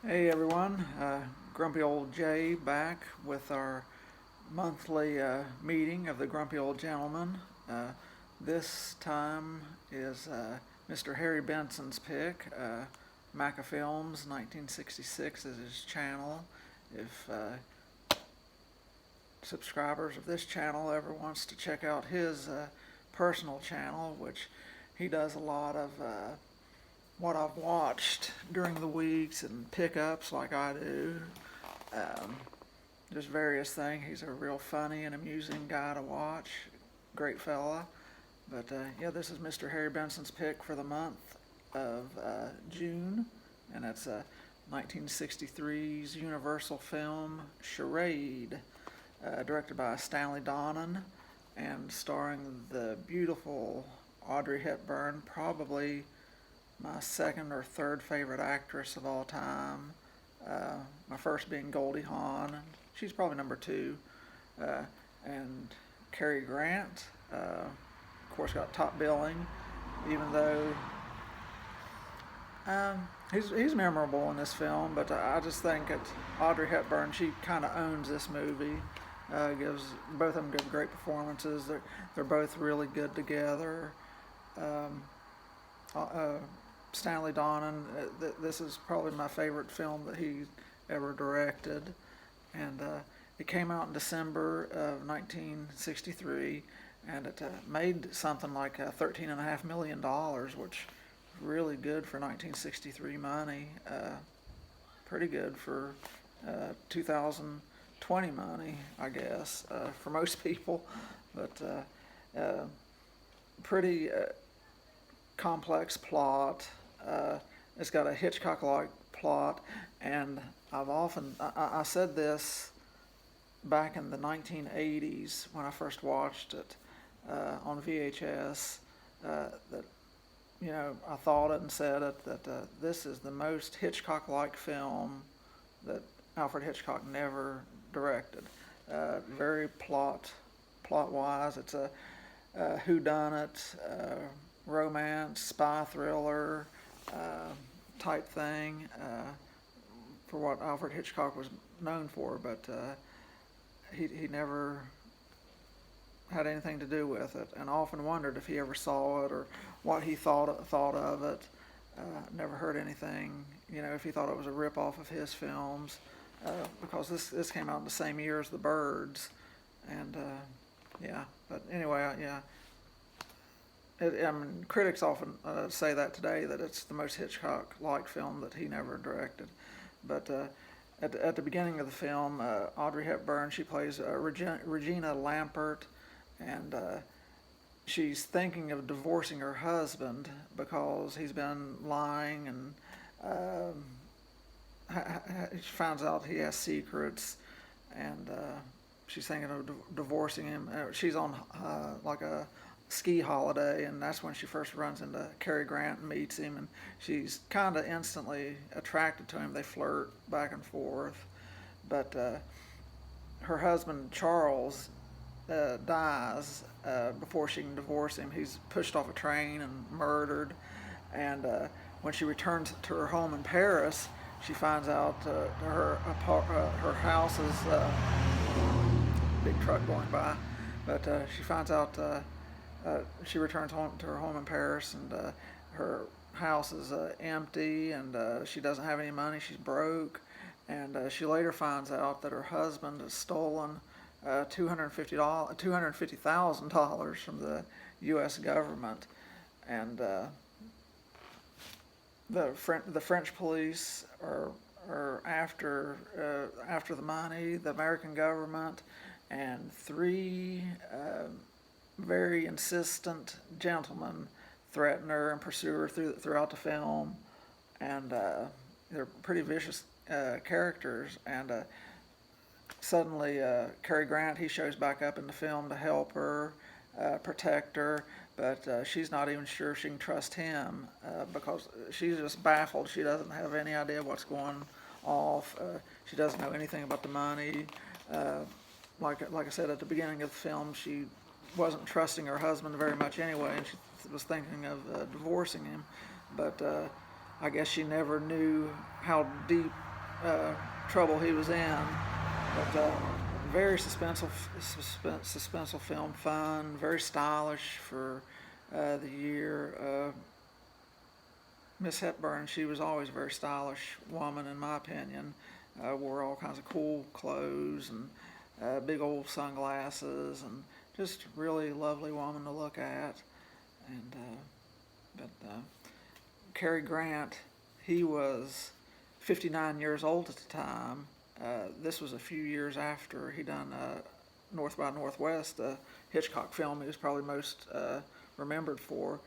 Hey everyone, Grumpy Old Jay back with our monthly meeting of the Grumpy Old Gentleman. This time is Mr. Harry Benson's pick. Maca Films 1966 is his channel. If subscribers of this channel ever wants to check out his personal channel, which he does a lot of what I've watched during the weeks and pickups like I do. Um, just various things. He's a real funny and amusing guy to watch. Great fella. But yeah, this is Mr. Harry Benson's pick for the month of June, and it's 1963's Universal film Charade, directed by Stanley Donen and starring the beautiful Audrey Hepburn, probably my second or third favorite actress of all time. My first being Goldie Hawn. She's probably number two. And Cary Grant, of course, got top billing, even though he's memorable in this film. But I just think that Audrey Hepburn, she kind of owns this movie. Gives both of them give great performances. They're both really good together. Stanley Donen, this is probably my favorite film that he ever directed, and it came out in December of 1963, and it made something like $13.5 million, which is really good for 1963 money. Pretty good for 2020 money, I guess, for most people, but pretty complex plot. It's got a Hitchcock-like plot, and I said this back in the 1980s when I first watched it on VHS, that, I thought it and said it, that this is the most Hitchcock-like film that Alfred Hitchcock never directed. Very plot-wise, it's a whodunit, romance, spy thriller type thing, for what Alfred Hitchcock was known for, but he never had anything to do with it, and often wondered if he ever saw it or what he thought of it. Never heard anything, if he thought it was a rip-off of his films, because this came out in the same year as The Birds, and yeah, but anyway, yeah. Critics often say that today, that it's the most Hitchcock-like film that he never directed. But at the beginning of the film, Audrey Hepburn, she plays Regina Lampert, and she's thinking of divorcing her husband because he's been lying, and she finds out he has secrets, and she's thinking of divorcing him. She's on like a ski holiday, and that's when she first runs into Cary Grant and meets him, and she's kind of instantly attracted to him. They flirt back and forth, but her husband Charles dies before she can divorce him. He's pushed off a train and murdered, and when she returns to her home in Paris, she finds out her house is big truck going by, but she finds out she returns home to her home in Paris, and her house is empty, and she doesn't have any money. She's broke, and she later finds out that her husband has stolen $250,000 from the U.S. government, and the French police are after the money, the American government, and three very insistent gentlemen threaten her and pursue her throughout the film, and they're pretty vicious characters, and suddenly Cary Grant, he shows back up in the film to help her, protect her, but she's not even sure she can trust him, because she's just baffled. She doesn't have any idea what's going off. She doesn't know anything about the money. Like I said at the beginning of the film, she wasn't trusting her husband very much anyway, and she was thinking of divorcing him, but I guess she never knew how deep trouble he was in. But very suspenseful film, fun, very stylish for the year. Miss Hepburn, she was always a very stylish woman, in my opinion. Wore all kinds of cool clothes and big old sunglasses, and just really lovely woman to look at. And but Cary Grant, he was 59 years old at the time. This was a few years after he done North by Northwest, the Hitchcock film he was probably most remembered for.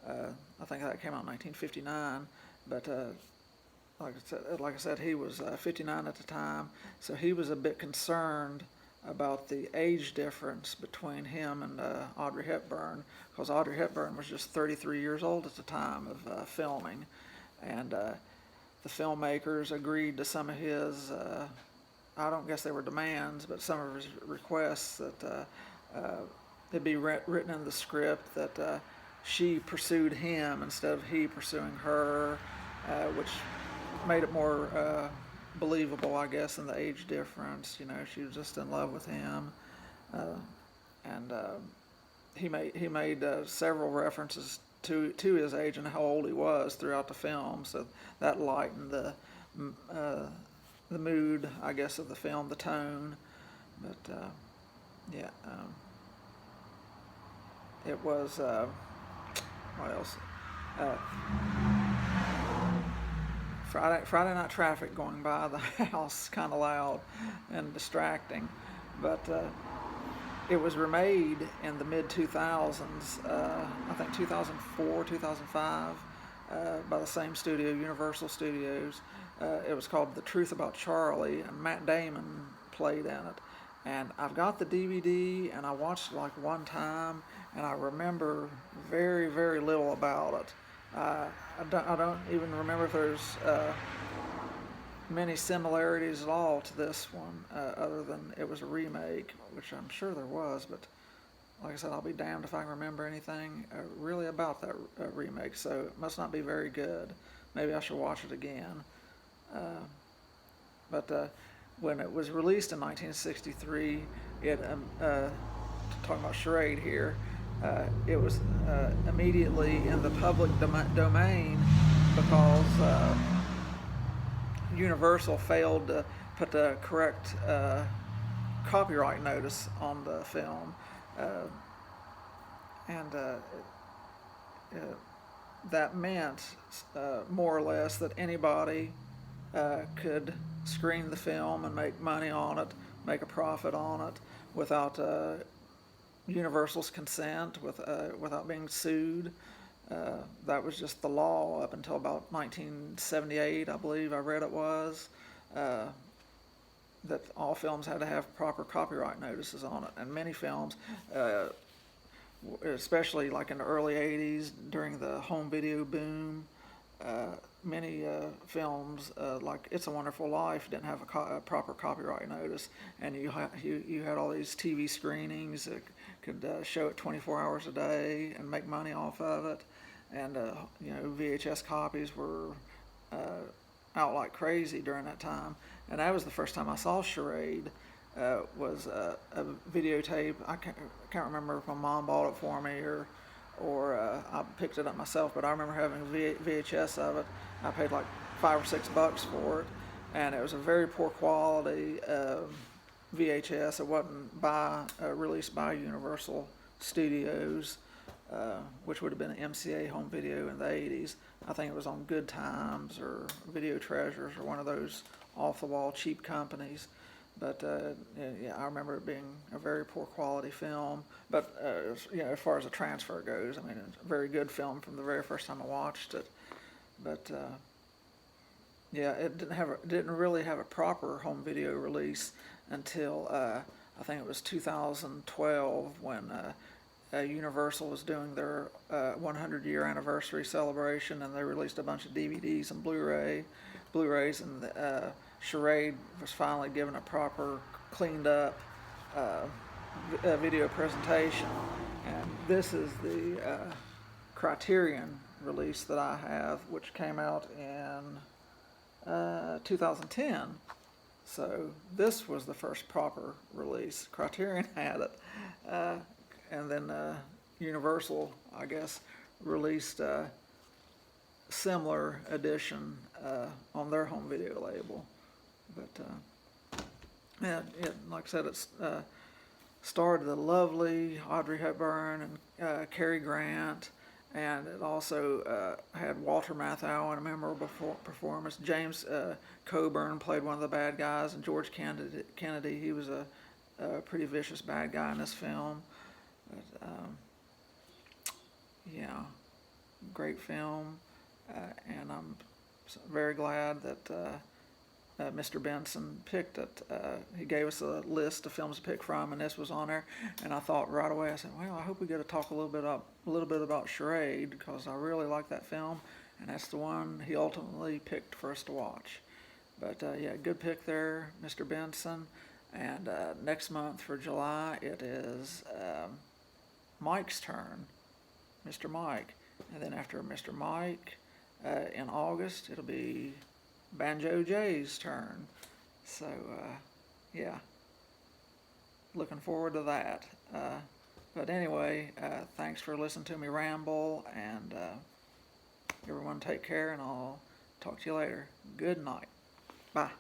I think that came out in 1959, but like I said, he was 59 at the time, so he was a bit concerned about the age difference between him and Audrey Hepburn, because Audrey Hepburn was just 33 years old at the time of filming, and the filmmakers agreed to some of his, I don't guess they were demands, but some of his requests that it be written in the script that she pursued him instead of he pursuing her, which made it more believable, I guess, in the age difference. You know, she was just in love with him, and he made several references to his age and how old he was throughout the film, so that lightened the mood, I guess, of the film, the tone. But yeah, it was what else? Friday Night Traffic going by the house, kind of loud and distracting, but it was remade in the mid-2000s, I think 2004, 2005, by the same studio, Universal Studios. It was called The Truth About Charlie, and Matt Damon played in it. And I've got the DVD, and I watched it like one time, and I remember very, very little about it. I don't even remember if there's many similarities at all to this one, other than it was a remake, which I'm sure there was, but like I said, I'll be damned if I can remember anything really about that remake, so it must not be very good. Maybe I should watch it again. But when it was released in 1963, it, talking about Charade here, it was immediately in the public domain because Universal failed to put the correct copyright notice on the film, and that meant more or less that anybody could screen the film and make money on it, make a profit on it, without Universal's consent, without being sued. That was just the law up until about 1978, I believe I read it was, that all films had to have proper copyright notices on it. And many films, especially like in the early 80s during the home video boom, many films like It's a Wonderful Life didn't have a proper copyright notice, and you had all these TV screenings that could show it 24 hours a day and make money off of it, and you know, VHS copies were out like crazy during that time. And that was the first time I saw Charade. Was a videotape. I can't remember if my mom bought it for me or I picked it up myself, but I remember having a VHS of it. I paid like $5 or $6 for it, and it was a very poor quality VHS. It wasn't released by Universal Studios, which would have been an MCA home video in the 80s. I think it was on Good Times or Video Treasures or one of those off-the-wall cheap companies. But yeah, I remember it being a very poor quality film. But you know, as far as the transfer goes, I mean, it's a very good film from the very first time I watched it. But yeah, it didn't really have a proper home video release until I think it was 2012 when Universal was doing their 100-year anniversary celebration, and they released a bunch of DVDs and Blu-rays, and Charade was finally given a proper, cleaned up video presentation. And this is the Criterion release that I have, which came out in 2010. So this was the first proper release. Criterion had it, and then Universal, I guess, released a similar edition on their home video label. But yeah, like I said, it's starred the lovely Audrey Hepburn and Cary Grant, and it also had Walter Matthau in a memorable performance. James Coburn played one of the bad guys, and George Kennedy, he was a pretty vicious bad guy in this film. But, yeah, great film, and I'm very glad that Mr. Benson picked it. He gave us a list of films to pick from, and this was on there. And I thought right away, I said, well, I hope we get to talk a little bit about Charade, because I really like that film, and that's the one he ultimately picked for us to watch. But yeah, good pick there, Mr. Benson. And next month for July, it is Mike's turn, Mr. Mike. And then after Mr. Mike, in August, it'll be Banjo Jay's turn. So, yeah, looking forward to that. But anyway, thanks for listening to me ramble, and everyone take care, and I'll talk to you later. Good night. Bye.